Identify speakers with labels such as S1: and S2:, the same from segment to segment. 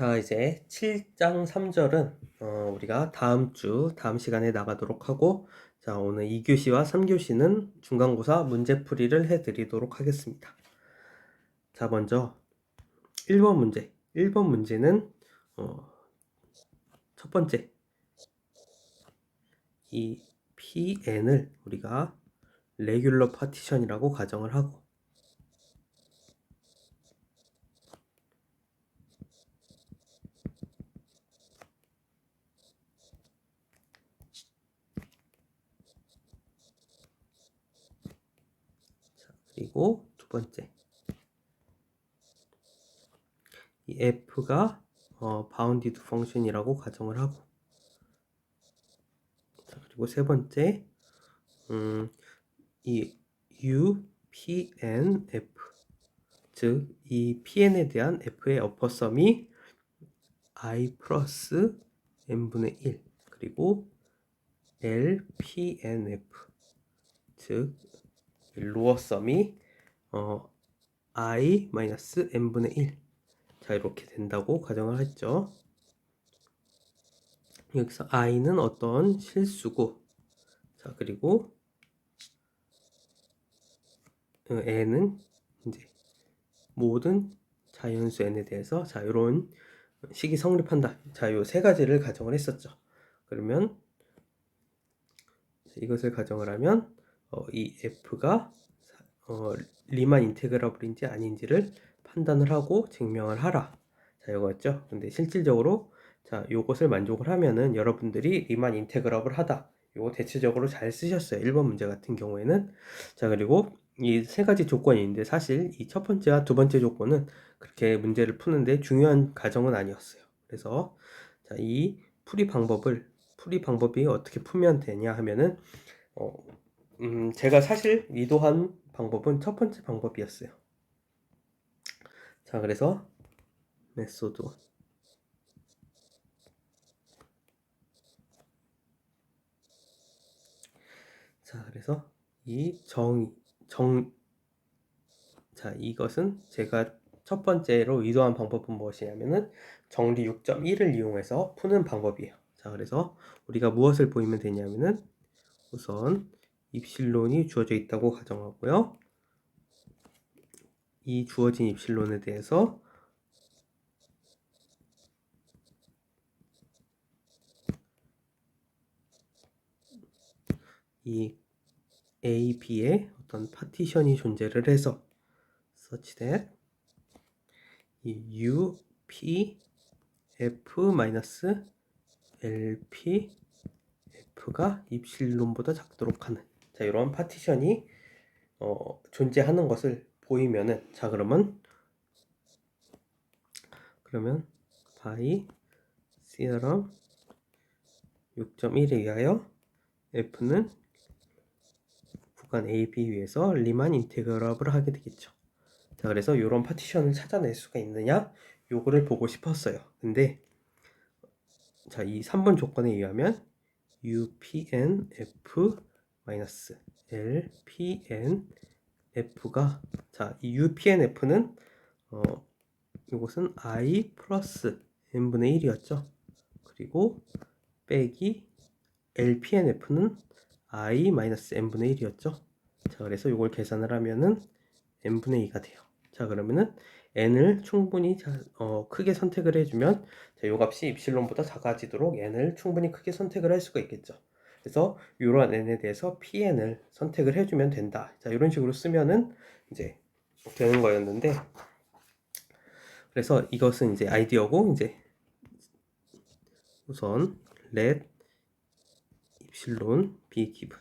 S1: 자, 이제 7장 3절은 우리가 다음 시간에 나가도록 하고, 자, 오늘 2교시와 3교시는 중간고사 문제풀이를 해드리도록 하겠습니다. 자, 먼저 1번 문제. 1번 문제는 첫 번째, 이 PN을 우리가 레귤러 파티션이라고 가정을 하고, 자, 그리고 두 번째, 이 F가 바운디드 펑션이라고 가정을 하고, 자, 그리고 세 번째, 이 UPNF, 즉 이 PN에 대한 F의 어퍼섬이 I 플러스 n분의 1, 그리고 LPNF, 즉 로어섬이 I 마이너스 n분의 1, 자, 이렇게 된다고 가정을 했죠. 여기서 I는 어떤 실수고, 자, 그리고 n은 이제 모든 자연수 n에 대해서, 자, 이런 식이 성립한다. 자, 요 세 가지를 가정을 했었죠. 그러면 이것을 가정을 하면 이 f가 리만 인테그러블인지 아닌지를 판단을 하고 증명을 하라. 자, 이거였죠. 근데 실질적으로 자, 요것을 만족을 하면은 여러분들이 리만 인테그러블 하다, 요거 대체적으로 잘 쓰셨어요. 1번 문제 같은 경우에는. 자, 그리고 이 세 가지 조건이 있는데, 사실 이 첫 번째와 두 번째 조건은 그렇게 문제를 푸는데 중요한 가정은 아니었어요. 그래서 자, 이 풀이 방법이 어떻게 풀면 되냐 하면은 제가 사실 의도한 방법은 첫 번째 방법이었어요. 자, 그래서 메소드, 자, 그래서 이 자, 이것은 제가 첫 번째로 의도한 방법은 무엇이냐면은 정리 6.1을 이용해서 푸는 방법이에요. 자, 그래서 우리가 무엇을 보이면 되냐면은 우선 입실론이 주어져 있다고 가정하고요. 이 주어진 입실론에 대해서 이 A, B의 어떤 파티션이 존재를 해서 such that 이 U, P, F 마이너스 L, P, F가 입실론보다 작도록 하는, 자, 이런 파티션이 존재하는 것을 보이면은, 자, 그러면 by theorem 6.1에 의하여 F는 구간 A, B 위에서 리만 인테그러블을 하게 되겠죠. 자, 그래서 이런 파티션을 찾아낼 수가 있느냐, 요거를 보고 싶었어요. 근데 자, 이 3번 조건에 의하면 UPNF 마이너스 LPNF가, 자, 이 UPNF는 이것은 I 플러스 n분의 1이었죠. 그리고 빼기 LPNF는 I 마이너스 n분의 1이었죠. 자, 그래서 이걸 계산을 하면은 n분의 2가 돼요. 자, 그러면은 n을 충분히 크게 선택을 해주면, 자, 요 값이 입실론보다 작아지도록 n을 충분히 크게 선택을 할 수가 있겠죠. 그래서 이러한 n에 대해서 pn을 선택을 해주면 된다. 자, 이런 식으로 쓰면은 이제 되는 거였는데, 그래서 이것은 이제 아이디어고, 이제 우선 let 입실론 be given,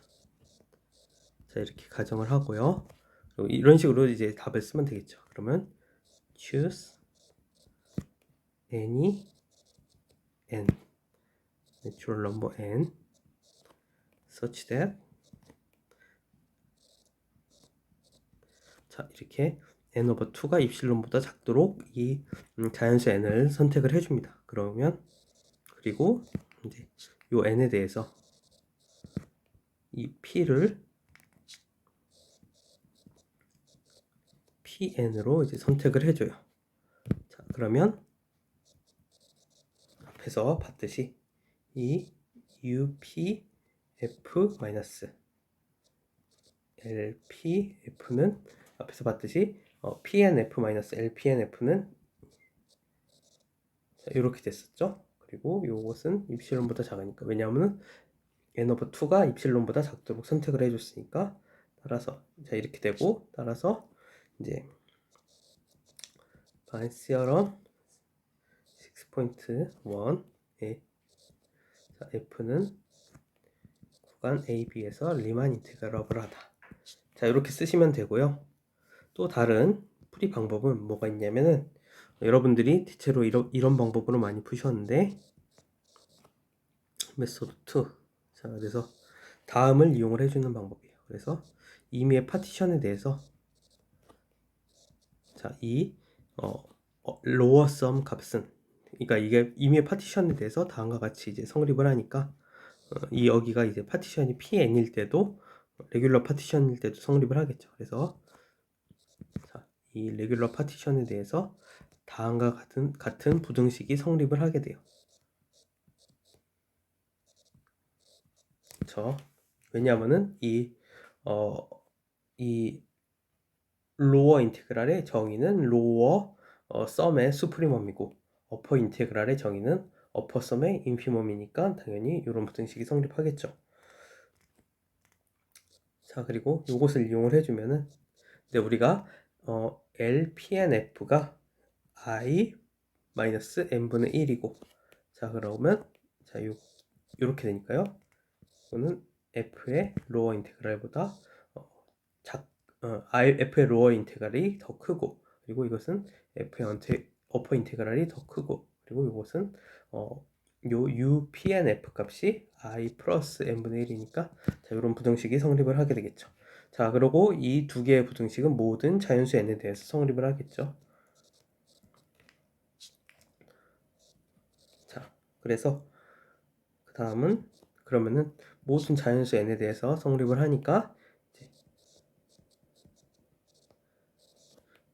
S1: 자, 이렇게 가정을 하고요. 그리고 이런 식으로 이제 답을 쓰면 되겠죠. 그러면 choose any n, natural number n such that, 자, 이렇게 n over 2가 입실론보다 작도록 이 자연수 n을 선택을 해줍니다. 그러면 그리고 이제 요 n에 대해서 이 p를 pn으로 이제 선택을 해줘요. 자, 그러면 앞에서 봤듯이 이 UPF-LPF는 앞에서 봤듯이 PNF-LPNF는 이렇게 됐었죠. 그리고 이것은 입실론보다 작으니까, 왜냐하면 n/2가 입실론보다 작도록 선택을 해줬으니까, 따라서 자 이렇게 되고, 따라서 이제 바이스 시어럼 6.1에 F는 구간 AB에서 리만 인테그러블 하다. 자 이렇게 쓰시면 되고요. 또 다른 풀이 방법은 뭐가 있냐면은, 여러분들이 대체로 이런 방법으로 많이 푸셨는데, 메소드 2. 자 그래서 다음을 이용을 해주는 방법이에요. 그래서 임의의 파티션에 대해서 이 로어 썸 값은, 그러니까 이게 임의의 파티션에 대해서 다음과 같이 이제 성립을 하니까, 이 여기가 이제 파티션이 PN일 때도 레귤러 파티션일 때도 성립을 하겠죠. 그래서 이 레귤러 파티션에 대해서 다음과 같은 부등식이 성립을 하게 돼요. 그렇죠. 왜냐하면은 이 로어 인테그랄의 정의는 로어 썸의 수프리멈이고, 어퍼 인테그랄의 정의는 어퍼 썸의 인피멈이니까 당연히 이런 부등식이 성립하겠죠. 자 그리고 이것을 이용을 해주면은, 근데 우리가 LPNF가 I-n분의 1이고, 자 그러면 자 요렇게 되니까요. 이거는 F의 로어 인테그랄보다 F의 로어 인테그랄이 더 크고, 그리고 이것은 F의 어퍼 인테그랄이 더 크고, 그리고 이것은 요 UPNF 값이 I 플러스 n분의 1이니까 자 이런 부등식이 성립을 하게 되겠죠. 자 그리고 이 두 개의 부등식은 모든 자연수 n에 대해서 성립을 하겠죠. 자 그래서 그 다음은, 그러면은 모든 자연수 n에 대해서 성립을 하니까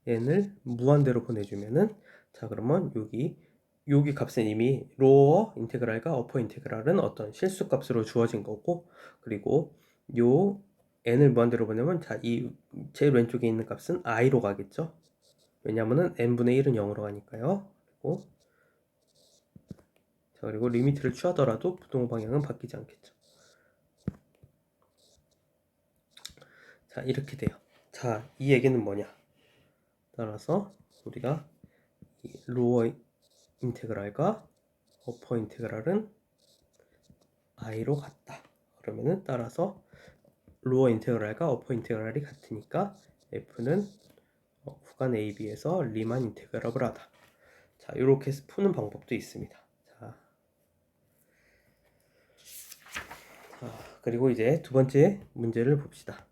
S1: n을 무한대로 보내주면은, 자 그러면 여기 값은 이미 로어 인테그랄과 어퍼 인테그랄은 어떤 실수 값으로 주어진 거고, 그리고 요 n을 무한대로 보내면 이 제일 왼쪽에 있는 값은 i로 가겠죠. 왜냐하면은 n분의 1은 0으로 가니까요. 그리고 리미트를 취하더라도 부동 방향은 바뀌지 않겠죠. 자 이렇게 돼요. 자 이 얘기는 뭐냐, 따라서 우리가 이 로어 인테그랄과 어퍼 인테그랄은 i로 같다. 그러면은 따라서 로어 인테그랄과 어퍼 인테그랄이 같으니까 f는 구간 AB에서 리만 인테그러블 하다. 자 이렇게 푸는 방법도 있습니다. 자 그리고 이제 두 번째 문제를 봅시다.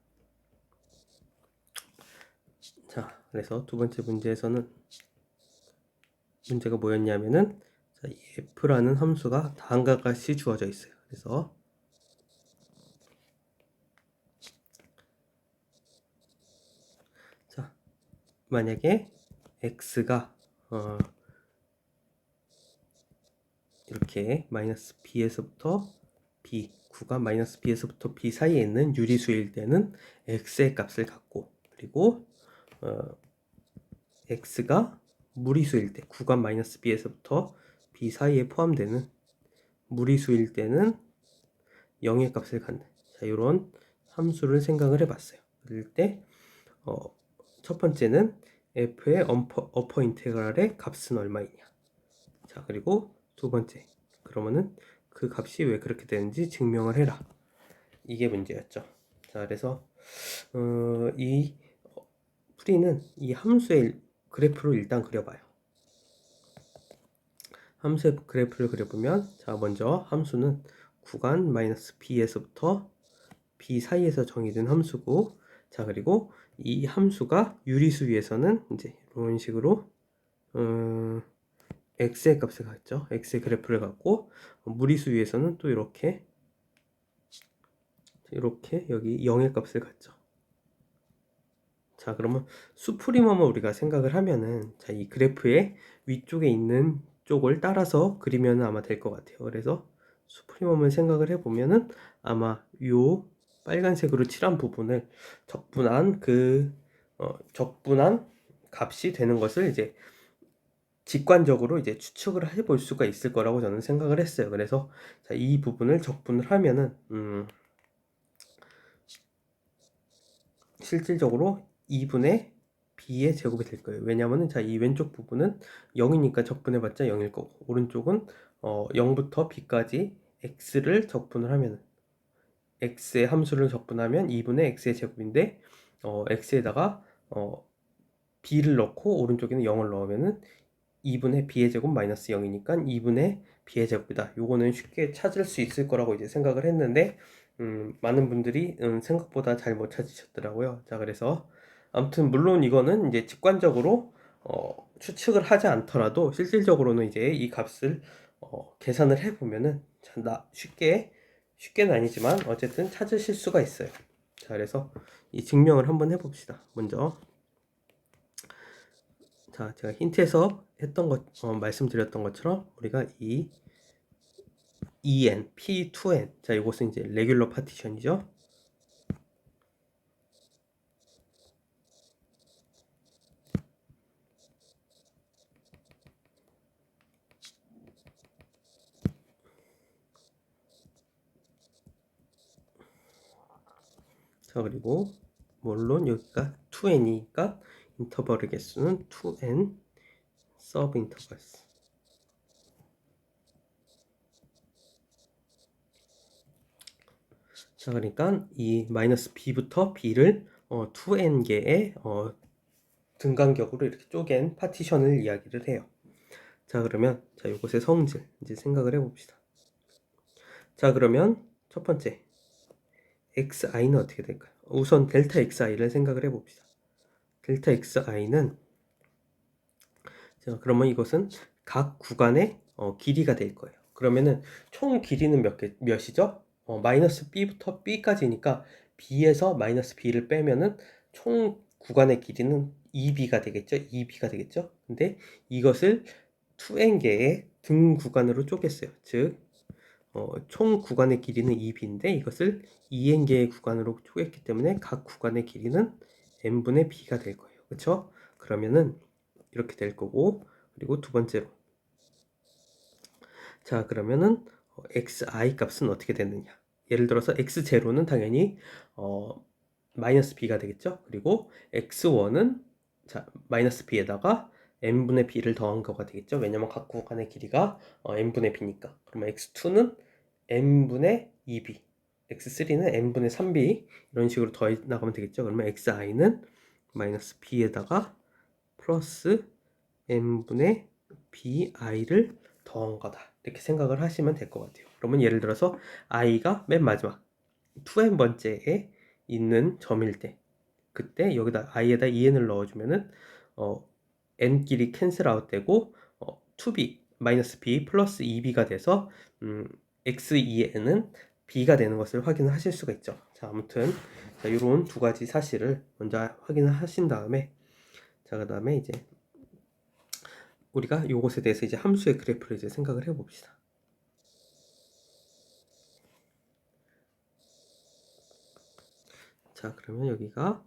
S1: 자 그래서 두 번째 문제에서는 문제가 뭐였냐면은, 자, 이 f라는 함수가 다음과 같이 주어져 있어요. 그래서 자 만약에 x가 이렇게 마이너스 b에서부터 b, 구간 마이너스 b에서부터 b 사이에 있는 유리수일 때는 x의 값을 갖고, 그리고 x가 무리수일 때, 구간 마이너스 b에서부터 b 사이에 포함되는 무리수일 때는 0의 값을 갖는, 자 이런 함수를 생각을 해봤어요. 그럴 때 첫 번째는 f의 어퍼 인테그랄의 값은 얼마이냐. 자 그리고 두 번째, 그러면은 그 값이 왜 그렇게 되는지 증명을 해라. 이게 문제였죠. 자 그래서 이 풀이는 이 함수의 그래프로 일단 그려봐요. 함수의 그래프를 그려보면, 자 먼저 함수는 구간 마이너스 b에서부터 b 사이에서 정의된 함수고, 자 그리고 이 함수가 유리수 위에서는 이제 이런 식으로 x의 값을 갖죠. x의 그래프를 갖고, 무리수 위에서는 또 이렇게 여기 0의 값을 갖죠. 자 그러면 수프리멈을 우리가 생각을 하면은, 자 이 그래프의 위쪽에 있는 쪽을 따라서 그리면 아마 될 것 같아요. 그래서 수프리멈을 생각을 해보면은 아마 요 빨간색으로 칠한 부분을 적분한 적분한 값이 되는 것을 이제 직관적으로 이제 추측을 해볼 수가 있을 거라고 저는 생각을 했어요. 그래서 자, 이 부분을 적분을 하면은 실질적으로 2분의 b의 제곱이 될 거예요. 왜냐하면 자, 이 왼쪽 부분은 0이니까 적분해봤자 0일 거고, 오른쪽은 0부터 b까지 x를 적분을 하면 x의 함수를 적분하면 2분의 x의 제곱인데 x에다가 b를 넣고 오른쪽에는 0을 넣으면은 2분의 b의 제곱 마이너스 0이니까 2분의 b의 제곱이다. 요거는 쉽게 찾을 수 있을 거라고 이제 생각을 했는데 많은 분들이 생각보다 잘 못 찾으셨더라고요. 자, 그래서 아무튼 물론 이거는 이제 직관적으로 추측을 하지 않더라도 실질적으로는 이제 이 값을 계산을 해보면은 쉽게는 아니지만 어쨌든 찾으실 수가 있어요. 자, 그래서 이 증명을 한번 해봅시다. 먼저 자, 제가 힌트에서 했던 것, 말씀드렸던 것처럼 우리가 이 EN, P2N, 자, 이것은 이제 레귤러 파티션이죠. 자, 그리고 물론 여기가 2N이니까 인터벌의 개수는 2N 서브 인터벌스. 자, 그러니까 이 마이너스 b부터 b를 2n개의 등간격으로 이렇게 쪼갠 파티션을 이야기를 해요. 자, 그러면 자, 이것의 성질 이제 생각을 해봅시다. 자, 그러면 첫 번째 xi는 어떻게 될까요? 우선 델타 xi를 생각을 해봅시다. 델타 xi는 자, 그러면 이것은 각 구간의 길이가 될 거예요. 그러면은 총 길이는 몇이죠? 마이너스 b부터 b까지니까 b에서 마이너스 b를 빼면은 총 구간의 길이는 2b가 되겠죠? 2b가 되겠죠? 근데 이것을 2n개의 등 구간으로 쪼갰어요. 즉, 총 구간의 길이는 2b인데 이것을 2n개의 구간으로 쪼갰기 때문에 각 구간의 길이는 n분의 b가 될 거예요. 그렇죠? 그러면은 이렇게 될 거고, 그리고 두 번째로 자, 그러면은 xi 값은 어떻게 되느냐? 예를 들어서 x0는 당연히 마이너스 b가 되겠죠? 그리고 x1은 자, 마이너스 b에다가 n분의 b를 더한 거가 되겠죠? 왜냐면 각 구간의 길이가 n분의 b니까. 그러면 x2는 n분의 2b, x3는 n분의 3b 이런 식으로 더해 나가면 되겠죠? 그러면 xi는 마이너스 b에다가 플러스 n분의 bi를 더한 거다. 이렇게 생각을 하시면 될 것 같아요. 그러면 예를 들어서 i가 맨 마지막 2n번째에 있는 점일 때 그때 여기다 i에다 2n을 넣어주면은 n끼리 캔슬 아웃 되고 2b 마이너스 b 플러스 2b가 돼서 x2n은 b가 되는 것을 확인을 하실 수가 있죠. 자, 아무튼 자, 이런 두 가지 사실을 먼저 확인을 하신 다음에 자, 그 다음에 이제 우리가 요것에 대해서 이제 함수의 그래프를 이제 생각을 해봅시다. 자, 그러면 여기가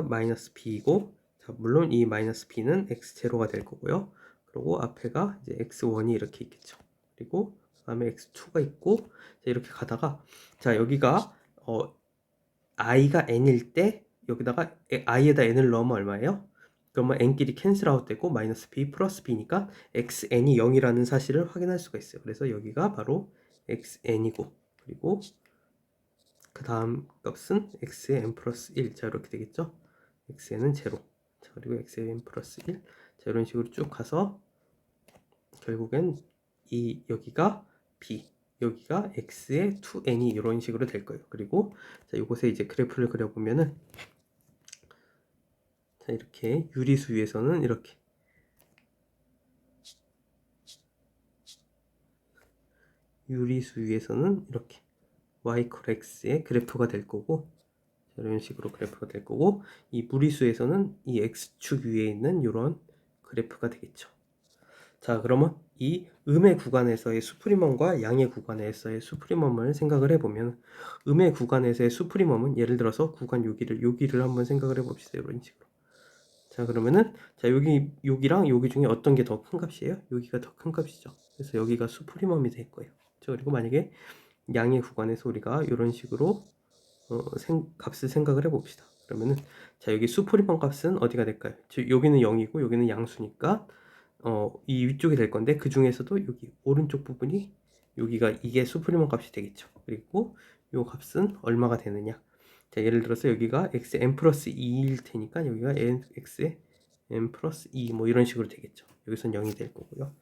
S1: 마이너스 b이고, 자, 물론 이 마이너스 b는 x0가 될 거고요. 그리고 앞에가 이제 x1이 이렇게 있겠죠. 그리고 다음에 x2가 있고, 자, 이렇게 가다가, 자, 여기가 i가 n일 때 여기다가 i에다 n을 넣으면 얼마예요? 그러면 n끼리 캔슬 아웃 되고 마이너스 b 플러스 b니까 xn이 0이라는 사실을 확인할 수가 있어요. 그래서 여기가 바로 xn이고, 그리고 그 다음 값은 x의 n 플러스 1. 자, 이렇게 되겠죠? xn은 0. 자, 그리고 x의 n 플러스 1. 자, 이런 식으로 쭉 가서 결국엔 여기가 b, 여기가 x의 2n이 이런 식으로 될 거예요. 그리고 자, 이곳에 이제 그래프를 그려보면은 자, 이렇게 유리수 위에서는 이렇게 유리수 위에서는 이렇게 y x의 그래프가 될 거고 이런 식으로 그래프가 될 거고 이 무리수에서는 이 x축 위에 있는 이런 그래프가 되겠죠. 자, 그러면 이 음의 구간에서의 수프리멈과 양의 구간에서의 수프리멈을 생각을 해보면, 음의 구간에서의 수프리멈은 예를 들어서 구간 여기를 한번 생각을 해봅시다. 이런 식으로. 자, 그러면은 자, 여기랑 여기 중에 어떤 게 더 큰 값이에요? 여기가 더 큰 값이죠. 그래서 여기가 수프리멈이 될 거예요. 그렇죠? 그리고 만약에 양의 구간에서 우리가 이런 식으로 값을 생각을 해봅시다. 그러면은 자, 여기 수프리멈 값은 어디가 될까요? 즉 여기는 0이고 여기는 양수니까 이 위쪽이 될 건데, 그 중에서도 여기 오른쪽 부분이 여기가 이게 수프리멈 값이 되겠죠. 그리고 이 값은 얼마가 되느냐? 자, 예를 들어서 여기가 xn 플러스 2일 테니까 여기가 xn 플러스 2 뭐 이런 식으로 되겠죠. 여기선 0이 될 거고요.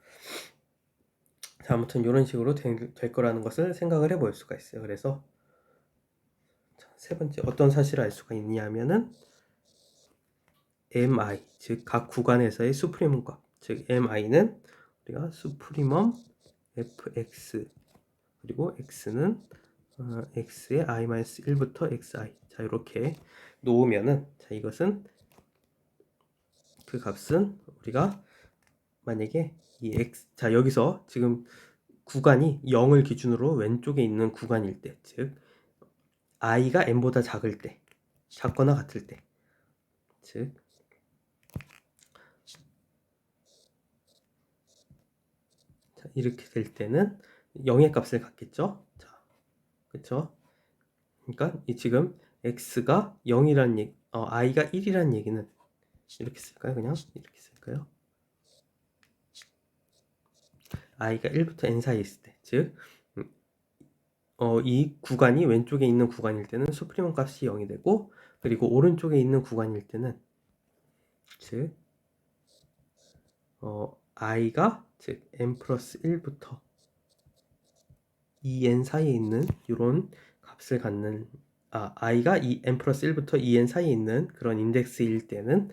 S1: 자, 아무튼 이런 식으로 될 거라는 것을 생각을 해볼 수가 있어요. 그래서 자, 세 번째 어떤 사실을 알 수가 있냐 하면은 mi, 즉 각 구간에서의 수프리멈 값, 즉 mi는 우리가 수프리멈 fx, 그리고 x는 x의 i-1부터 xi. 자, 이렇게 놓으면은, 자, 이것은 그 값은 우리가 만약에 이 x, 자, 여기서 지금 구간이 0을 기준으로 왼쪽에 있는 구간일 때, 즉 i가 n보다 작을 때, 작거나 같을 때, 즉 자, 이렇게 될 때는 0의 값을 갖겠죠. 자, 그쵸? 그러니까 이 지금 x가 0이란 얘기, i가 1이란 얘기는 이렇게 쓸까요? 그냥 이렇게 쓸까요? i가 1부터 n 사이에 있을 때, 즉 이 구간이 왼쪽에 있는 구간일 때는 수프리멈 값이 0이 되고, 그리고 오른쪽에 있는 구간일 때는 즉 i가 즉 n 플러스 1부터 2n 사이에 있는 이런 값을 갖는, i가 n 플러스 1부터 2n 사이에 있는 그런 인덱스일 때는,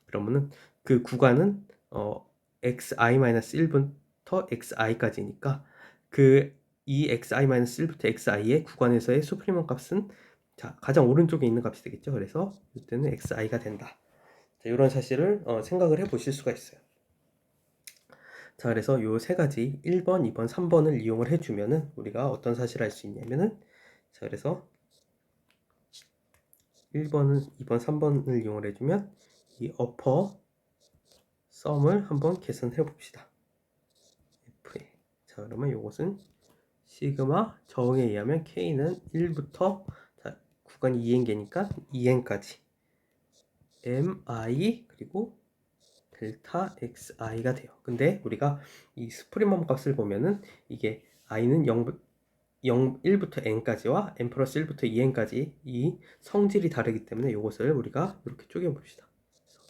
S1: 그러면은 그 구간은 xi-1부터 xi까지니까 이 xi-1부터 xi의 구간에서의 수프리멈 값은 자, 가장 오른쪽에 있는 값이 되겠죠. 그래서 이때는 xi가 된다. 자, 이런 사실을 생각을 해 보실 수가 있어요. 자, 그래서 요 세 가지 1번, 2번, 3번을 이용을 해주면은 우리가 어떤 사실을 알 수 있냐면은, 자, 그래서 1번은 2번, 3번을 이용을 해주면 이 어퍼 썸을 한번 계산해 봅시다. FA. 자, 그러면 이것은 시그마 정에 의하면 K는 1부터 자, 구간이 2n개니까 2n까지 mi 그리고 델타 xi가 돼요. 근데 우리가 이 스프리멈 값을 보면은 이게 i는 1부터 n까지와 n 플러스 1부터 2n까지 이 성질이 다르기 때문에 이것을 우리가 이렇게 쪼개 봅시다.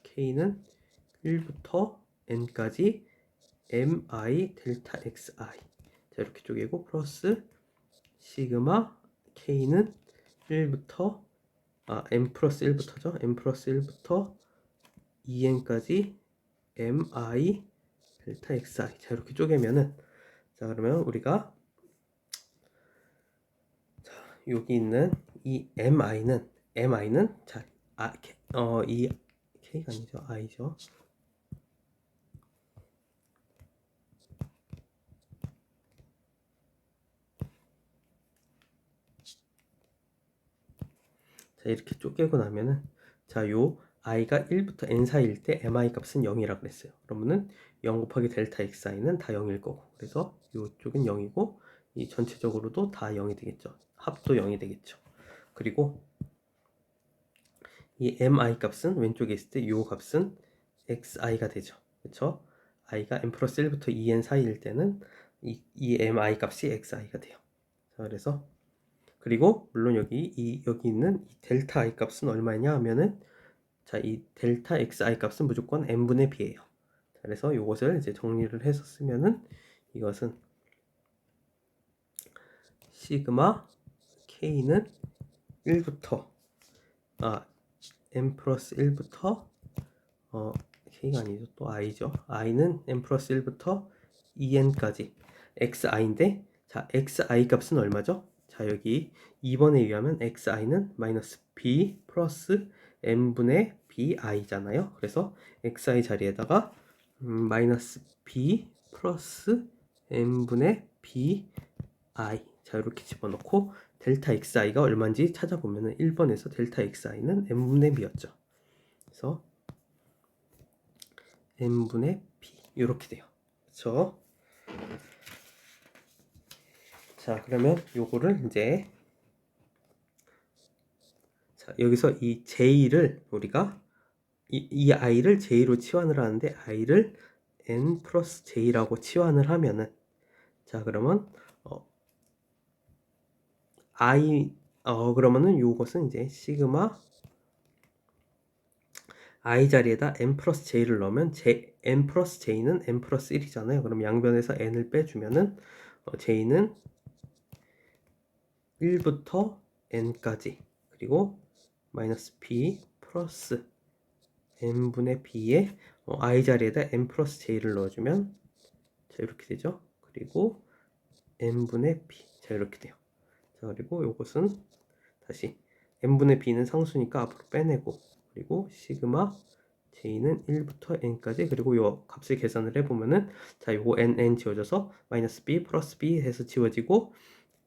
S1: K는 1부터 n까지 mi 델타 xi. 자, 이렇게 쪼개고 플러스 시그마 K는 1부터 n 플러스 1부터죠. n 플러스 1부터 2n까지 mi 델타 xi. 자, 이렇게 쪼개면은, 자, 그러면 우리가 자, 여기 있는 이 mi는 자, 이 k가 아니죠. i죠. 자, 이렇게 쪼개고 나면은, 자, 요 i가 1부터 n 사이일 때 mi 값은 0이라고 그랬어요. 그러면은 0 곱하기 델타 xi는 다 0일 거고, 그래서 요쪽은 0이고 이 전체적으로도 다 0이 되겠죠. 합도 0이 되겠죠. 그리고 이 mi 값은 왼쪽에 있을 때 요 값은 xi가 되죠. 그쵸? i가 n 플러스 1부터 2n 사이일 때는 이 mi 값이 xi가 돼요. 자, 그래서 그리고 물론 여기 있는 이 델타 i 값은 얼마냐 하면은, 자, 이 델타 xi 값은 무조건 n분의 b예요. 그래서 이것을 이제 정리를 해서 쓰면은 이것은 시그마 k는 1부터 n 플러스 1부터 k가 아니죠. 또 i죠. i는 n 플러스 1부터 2n까지 xi인데, 자, xi 값은 얼마죠? 자, 여기 2번에 의하면 xi는 마이너스 b 플러스 n분의 bi잖아요. 그래서 xi 자리에다가 마이너스 b 플러스 n분의 b i. 자, 이렇게 집어넣고 델타 xi가 얼마인지 찾아보면은 1번에서 델타 xi는 n분의 b였죠. 그래서 n분의 b 이렇게 돼요. 그렇죠? 자, 그러면 요거를 이제 자, 여기서 이 j를 우리가 이 i를 j로 치환을 하는데 i를 n 플러스 j라고 치환을 하면은 자, 그러면 그러면은 요것은 이제 시그마 i 자리에다 n 플러스 j를 넣으면 n 플러스 j는 n 플러스 1이잖아요. 그럼 양변에서 n을 빼주면은 j는 1부터 n까지 그리고 마이너스 b 플러스 n분의 b에 i 자리에다 n 플러스 j를 넣어주면 자, 이렇게 되죠. 그리고 n분의 b 자, 이렇게 돼요. 자, 그리고 요것은 다시 n분의 b는 상수니까 앞으로 빼내고 그리고 시그마 j는 1부터 n까지 그리고 요 값을 계산을 해보면은 자, 요거 n 지워져서 마이너스 b 플러스 b 해서 지워지고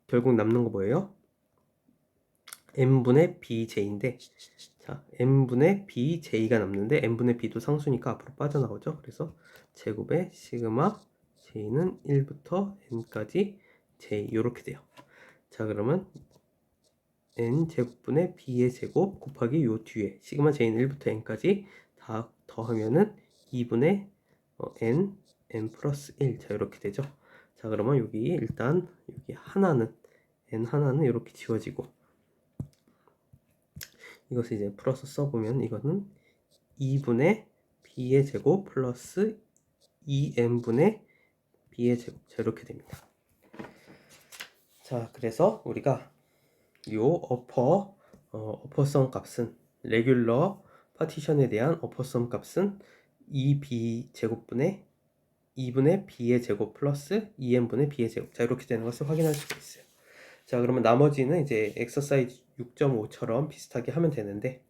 S1: 결국 남는 거 뭐예요? n분의 bj인데 자, n분의 bj가 남는데 n분의 b도 상수니까 앞으로 빠져나오죠. 그래서 제곱의 시그마 j는 1부터 n까지 j 이렇게 돼요. 자, 그러면 n 제곱분의 b의 제곱 곱하기 요 뒤에 시그마 j는 1부터 n까지 다 더하면은 2분의 n 플러스 1. 자, 이렇게 되죠. 자, 그러면 여기 일단 여기 하나는 n 하나는 이렇게 지워지고 이것을 이제 풀어서 써보면 이거는 2분의 b의 제곱 플러스 2n분의 b의 제곱. 자, 이렇게 됩니다. 자, 그래서 우리가 요 어퍼섬 값은 레귤러 파티션에 대한 어퍼섬 값은 2b 제곱분의 2분의 b의 제곱 플러스 2n분의 b의 제곱. 자, 이렇게 되는 것을 확인할 수가 있어요. 자, 그러면 나머지는 이제 엑서사이즈 6.5처럼 비슷하게 하면 되는데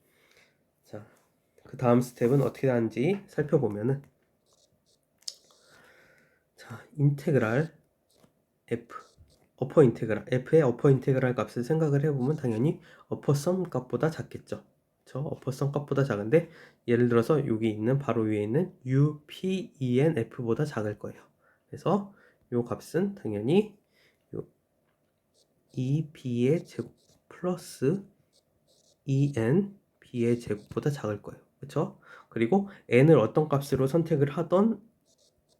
S1: 자, 그 다음 스텝은 어떻게 하는지 살펴보면은 자, 인테그랄 f 어퍼 인테그랄 f의 어퍼 인테그랄 값을 생각을 해보면 당연히 어퍼 썸 값보다 작겠죠. 그렇죠? 어퍼 썸 값보다 작은데 예를 들어서 여기 있는 바로 위에 있는 UPENF보다 작을 거예요. 그래서 요 값은 당연히 요 EB의 제곱 플러스 ENB의 제곱보다 작을 거예요. 그렇죠? 그리고 n을 어떤 값으로 선택을 하던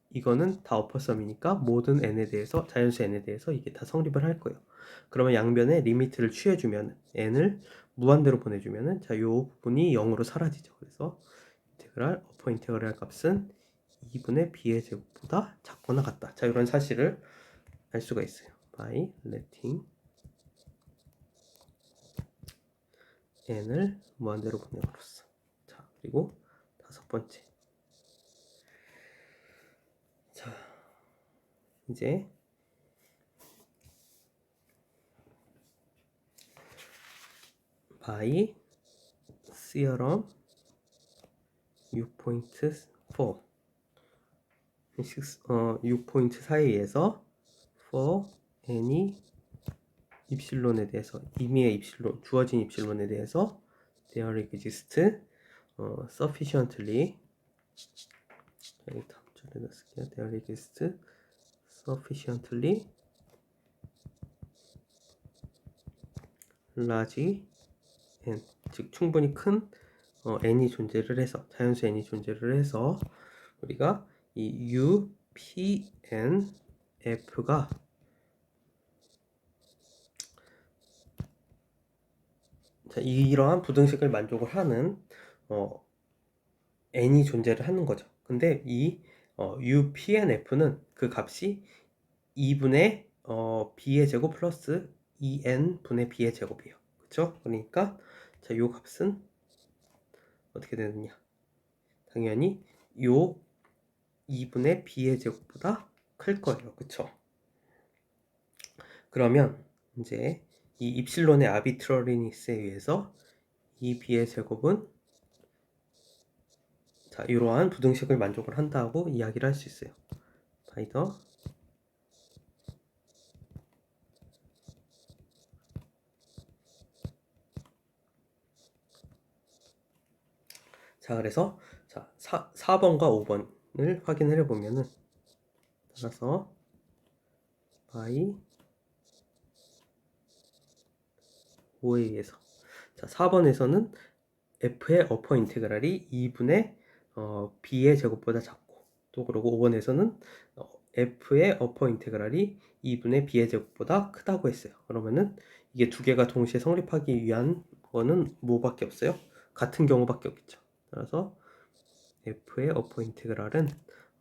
S1: 이거는 다 어퍼썸이니까 모든 n에 대해서 자연수 n에 대해서 이게 다 성립을 할 거예요. 그러면 양변에 리미트를 취해주면 n을 무한대로 보내주면은 자, 요 부분이 0으로 사라지죠. 그래서 인테그랄 어퍼 인테그랄 값은 2분의 b의 제곱보다 작거나 같다. 자, 이런 사실을 알 수가 있어요. by letting n을 무한대로 보내므로써. 자, 그리고 다섯 번째. 자, 이제 by theorem 6.4 6.4에 의해서 for any 입실론에 대해서 임의의 입실론, 주어진 입실론에 대해서 there exists sufficiently 여기 다음 줄에 넣을게요. there exists sufficiently large n 즉 충분히 큰 n이 존재를 해서 자연수 n이 존재를 해서 우리가 이 UPNF가 자, 이러한 부등식을 만족을 하는 n이 존재를 하는 거죠. 근데 이 UPNF는 그 값이 2분의 b의 제곱 플러스 2n분의 b의 제곱이에요. 그쵸? 그러니까 자, 요 값은 어떻게 되느냐? 당연히 요 2분의 b의 제곱보다 클 거예요. 그쵸? 그러면 이제 이 입실론의 아비트러리니스에 의해서 이 b의 제곱은 자, 이러한 부등식을 만족을 한다고 이야기를 할 수 있어요. 다이더 자, 그래서 자, 4번과 5번을 확인을 해보면은 따라서 by 5에 의해서 자, 4번에서는 f의 어퍼 인테그랄이 2분의 b의 제곱보다 작고 또 그리고 5번에서는 f의 어퍼 인테그랄이 2분의 b의 제곱보다 크다고 했어요. 그러면은 이게 두 개가 동시에 성립하기 위한 거는 뭐밖에 없어요? 같은 경우밖에 없겠죠. 따라서 f의 어퍼 인테그랄은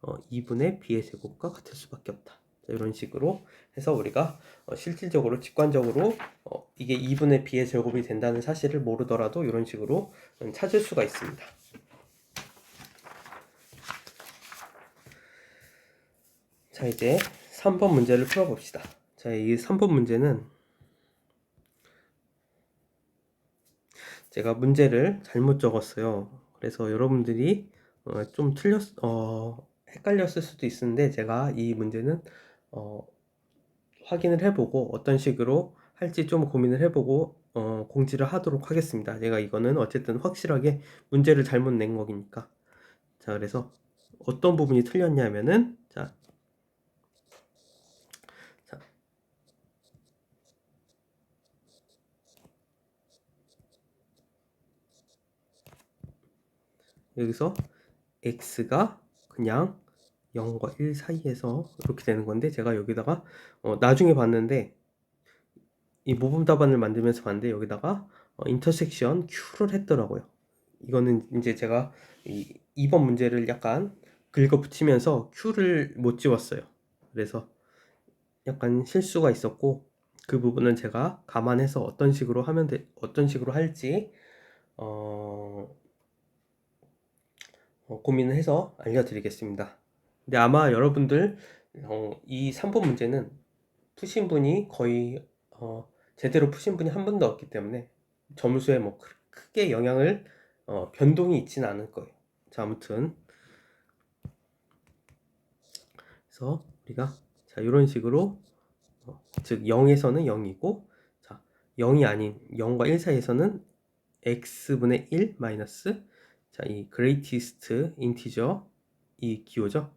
S1: 2분의 b의 제곱과 같을 수밖에 없다. 자, 이런 식으로 해서 우리가 실질적으로 직관적으로 이게 2분의 b의 제곱이 된다는 사실을 모르더라도 이런 식으로 찾을 수가 있습니다. 자, 이제 3번 문제를 풀어봅시다. 자, 이 3번 문제는 제가 문제를 잘못 적었어요. 그래서 여러분들이 좀 헷갈렸을 수도 있는데 제가 이 문제는 확인을 해보고 어떤 식으로 할지 좀 고민을 해보고 공지를 하도록 하겠습니다. 제가 이거는 어쨌든 확실하게 문제를 잘못 낸 거니까. 자, 그래서 어떤 부분이 틀렸냐면은 자 여기서 x가 그냥 0과 1 사이에서 이렇게 되는 건데 제가 여기다가 나중에 봤는데 이 모분 답안을 만들면서 봤는데 여기다가 인터섹션 Q를 했더라고요. 이거는 이제 제가 2번 문제를 약간 긁어 붙이면서 Q를 못 지웠어요. 그래서 약간 실수가 있었고 그 부분은 제가 감안해서 어떤 식으로 어떤 식으로 할지 고민을 해서 알려드리겠습니다. 근데 아마 여러분들 이 3번 문제는 푸신 분이 거의 제대로 푸신 분이 한 분도 없기 때문에 점수에 뭐 크게 영향을 변동이 있지는 않을 거예요. 자, 아무튼 그래서 우리가 자 이런 식으로 즉 0에서는 0이고 자 0이 아닌 0과 1 사이에서는 x분의 1 마이너스 자 이 greatest integer 이 기호죠.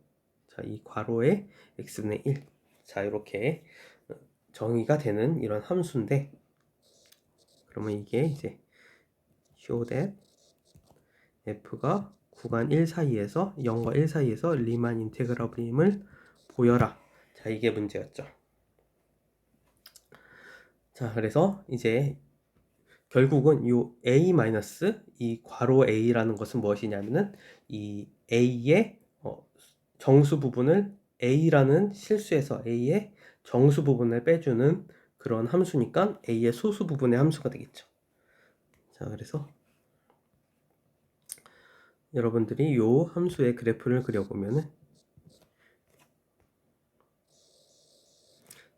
S1: 자 이 괄호에 x분의 1 자 이렇게 정의가 되는 이런 함수인데 그러면 이게 이제 show that f가 구간 1 사이에서 0과 1 사이에서 리만 인테그러블임을 보여라. 자 이게 문제였죠. 자 그래서 이제 결국은 요 a 마이너스 이 괄호 a라는 것은 무엇이냐면은 이 a의 정수 부분을 a라는 실수에서 a의 정수 부분을 빼주는 그런 함수니까 a의 소수 부분의 함수가 되겠죠. 자 그래서 여러분들이 요 함수의 그래프를 그려보면은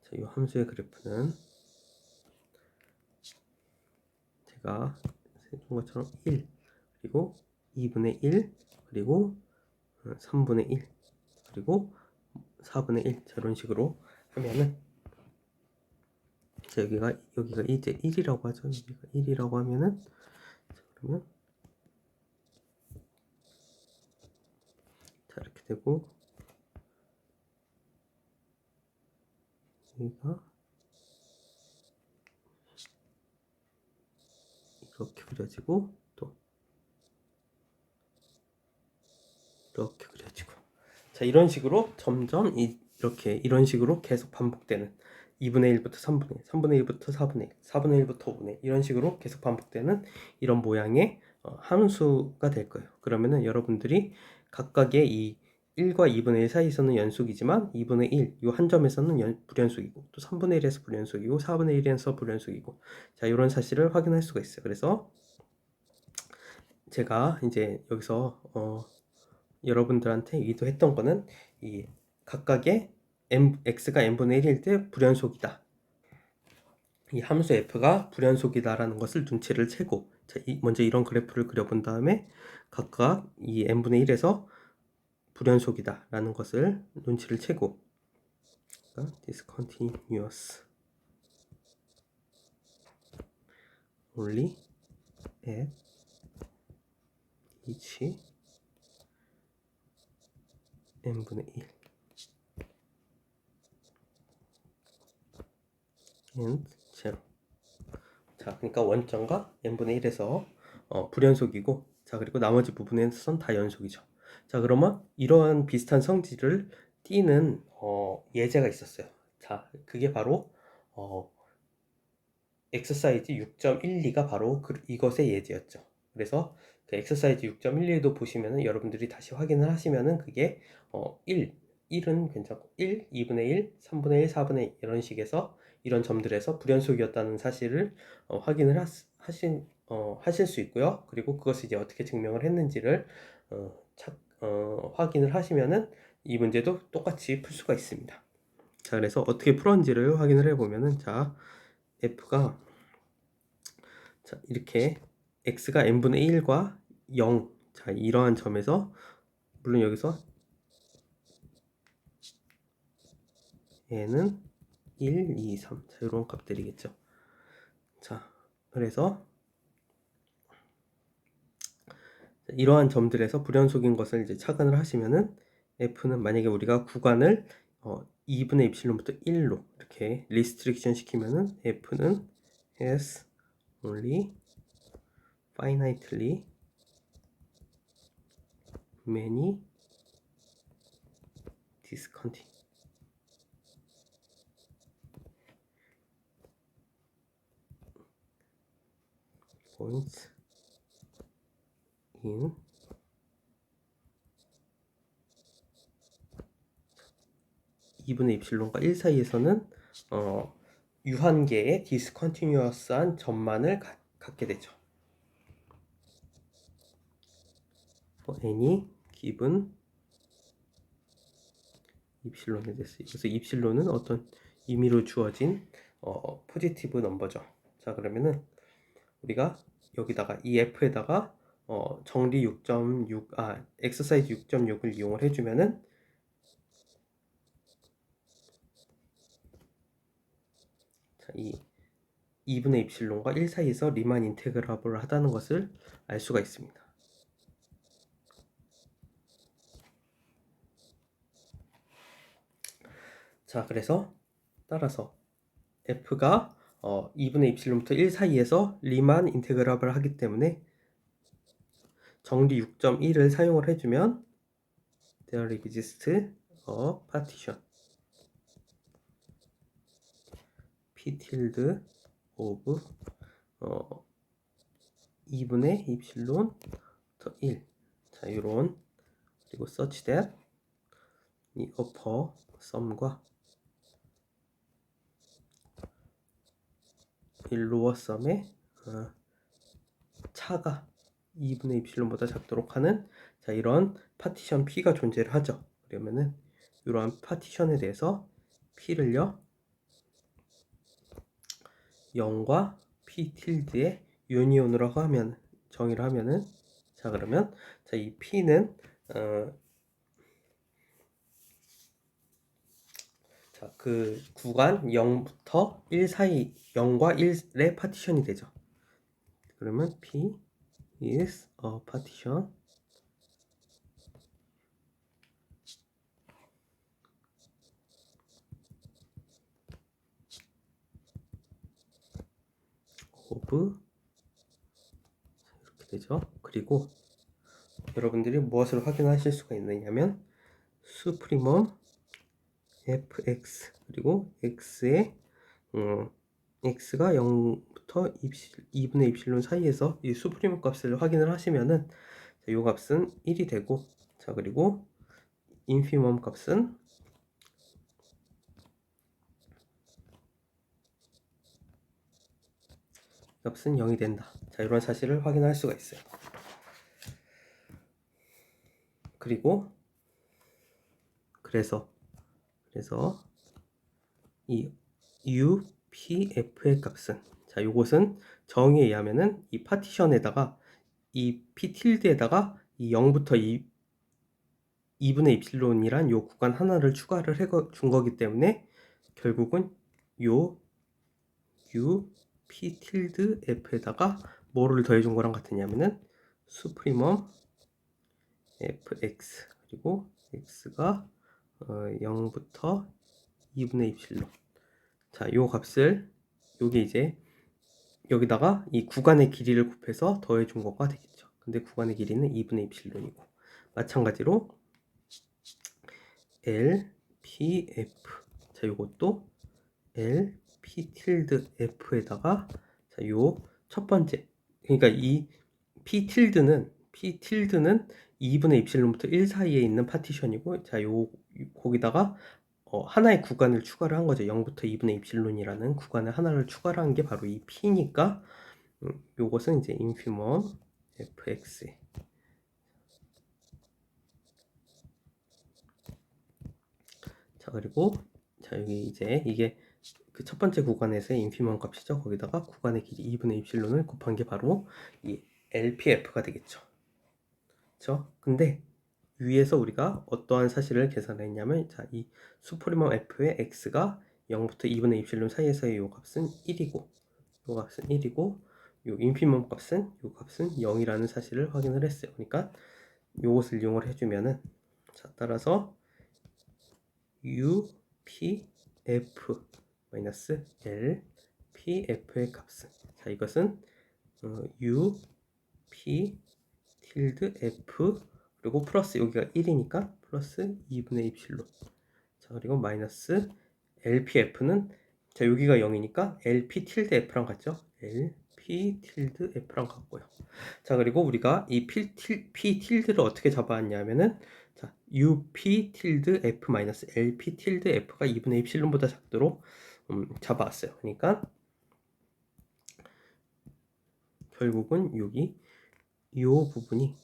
S1: 자, 요 함수의 그래프는 제가 세준 것처럼 1 그리고 2분의 1 그리고 3분의 1 그리고 4분의 1 이런 식으로 하면은 자, 여기가 이제 1이라고 하죠. 여기가 1이라고 하면은 자, 그러면 자 이렇게 되고 여기가 이렇게 그려지고 또 이렇게 그려지고 자 이런 식으로 점점 이런 식으로 계속 반복되는 2분의 1부터 3분의 1, 3분의 1부터 4분의 1, 4분의 1부터 5분의 1 이런 식으로 계속 반복되는 이런 모양의 함수가 될 거예요. 그러면은 여러분들이 각각의 이 1과 2분의 1 사이에서는 연속이지만 2분의 1, 이 한 점에서는 불연속이고 또 3분의 1에서 불연속이고 4분의 1에서 불연속이고 자 이런 사실을 확인할 수가 있어요. 그래서 제가 이제 여기서 여러분들한테 의도했던 거는 이 각각의 x가 n분의 1일 때 불연속이다. 이 함수 f가 불연속이다라는 것을 눈치를 채고 자, 먼저 이런 그래프를 그려본 다음에 각각 이 n분의 1에서 불연속이다 라는 것을 논치를 채고 discontinuous only at each n분의 1 and 0. 자, 그러니까 원점과 n분의 1에서 불연속이고, 자, 그리고 나머지 부분에선 다 연속이죠. 자, 그러면 이러한 비슷한 성질을 띠는 예제가 있었어요. 자, 그게 바로 엑서사이즈 6.12가 바로 이것의 예제였죠. 그래서 그 엑서사이즈 6.12도 보시면은 여러분들이 다시 확인을 하시면은 그게 1은 괜찮고 1, 2분의 1, 3분의 1, 4분의 1 이런 식에서 이런 점들에서 불연속이었다는 사실을 확인을 하실 수 있고요. 그리고 그것을 이제 어떻게 증명을 했는지를 확인을 하시면은 이 문제도 똑같이 풀 수가 있습니다. 자, 그래서 어떻게 풀었는지를 확인을 해보면은, 자, f가 자, 이렇게 x가 n분의 1과 0, 자, 이러한 점에서 물론 여기서 n은 1, 2, 3, 자, 이런 값들이겠죠. 자, 그래서 이러한 점들에서 불연속인 것을 이제 착안을 하시면은 f는 만약에 우리가 구간을 2분의 입실론부터 1로 이렇게 리스트릭션 시키면은 f는 has only finitely many discontinuous points in 2분의 입실론과 1 사이에서는 유한계의 디스컨티뉴어스한 점만을 갖게 되죠. n이 given 입실론에 대해서, 그래서 입실론은 어떤 임의로 주어진 포지티브 넘버죠. 자, 그러면은 우리가 여기다가 이 f에다가 정리 6.6 엑서사이즈 6.6을 이용을 해주면은, 자, 이 2분의 입실론과 1 사이에서 리만 인테그라블 하다는 것을 알 수가 있습니다. 자, 그래서 따라서 f가 2분의 입실론부터 1 사이에서 리만 인테그라블 하기 때문에 정리 6.1을 사용을 해주면 there exists a partition p tilde of 2분의 입실론 더 1. 자, 요런, 그리고 such that 이 upper sum과 이 lower sum의 차가 2분의 입실론보다 작도록 하는, 자, 이런 파티션 P가 존재를 하죠. 그러면은 이러한 파티션에 대해서 P를요 0과 P tilde의 유니온으로 하면, 정의를 하면은, 자, 그러면 자, 이 P는 자, 그 구간 0부터 1 사이, 0과 1의 파티션이 되죠. 그러면 P is a partition of 이렇게 되죠. 그리고 여러분들이 무엇을 확인하실 수가 있느냐면 수프리멈 fx, 그리고 x의 x가 0부터 2분의 입실론 사이에서 이 수프리멈 값을 확인을 하시면은, 자, 이 값은 1이 되고, 자, 그리고 인피멈 값은 0이 된다. 자, 이런 사실을 확인할 수가 있어요. 그리고 그래서 이 UPF의 값은, 자, 요것은 정의에 의하면은 이 파티션에다가 이 P tilde에다가 이 0부터 2분의 입실론이란 요 구간 하나를 추가를 준 거기 때문에 결국은 요 u p tilde f에다가 뭐를 더해준 거랑 같으냐면은 수프리멈 fx 그리고 x가 0부터 2분의 입실론. 자, 요 값을 요게 이제 여기다가 이 구간의 길이를 곱해서 더해준 거가 되겠죠. 근데 구간의 길이는 2분의 입실론이고 마찬가지로 L, P, F. 자, 요것도 L, P tilde F에다가 자, 요 첫 번째. 그러니까 이 P tilde는 2분의 입실론부터 1 사이에 있는 파티션이고 자, 요 거기다가 하나의 구간을 추가를 한 거죠. 0부터 2분의 입실론이라는 구간을 하나를 추가를 한 게 바로 이 P니까 요것은 이제 인피멈 fx. 자, 그리고 자, 여기 이제 이게 그 첫 번째 구간에서의 인피멈 값이죠. 거기다가 구간의 길이 2분의 입실론을 곱한 게 바로 이 LPF가 되겠죠. 그렇죠? 근데 위에서 우리가 어떠한 사실을 계산했냐면 자, 이 수포리멈 F의 X가 0부터 2분의 입실론 사이에서의 요 값은 1이고 요 값은 1이고 요 인피멈 값은 요 값은 0이라는 사실을 확인을 했어요. 그러니까 요것을 이용을 해주면은 자, 따라서 U, P, F 마이너스 L, P, F의 값은 자, 이것은 U, P, tilde F 그리고 플러스 여기가 1이니까 플러스 2분의 입실론. 자, 그리고 마이너스 LPF는 자, 여기가 0이니까 LP tilde F랑 같죠? LP tilde F랑 같고요. 자, 그리고 우리가 이 P tilde를 어떻게 잡아왔냐면은 자, UP tilde F 마이너스 LP tilde F가 2분의 입실론보다 작도록 잡아왔어요. 그러니까 결국은 여기 요 부분이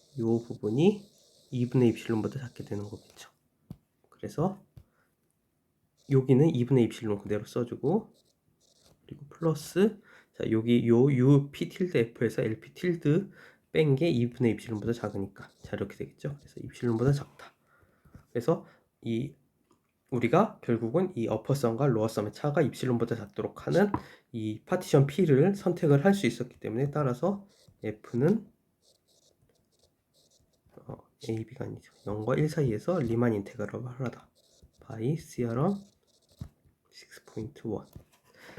S1: 2분의 입실론보다 작게 되는 거겠죠. 그래서 여기는 2분의 입실론 그대로 써주고 그리고 플러스 자, 여기 요 UP tilde F에서 LP tilde 뺀 게 2분의 입실론보다 작으니까 자, 이렇게 되겠죠. 그래서 입실론보다 작다. 그래서 이 우리가 결국은 이 어퍼썸과 로어썸의 차가 입실론보다 작도록 하는 이 파티션 P를 선택을 할 수 있었기 때문에 따라서 F는 A, B가 아니죠. 0과 1 사이에서 리만 인테그럴을 하다. by theorem 6.1.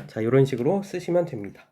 S1: 자, 이런 식으로 쓰시면 됩니다.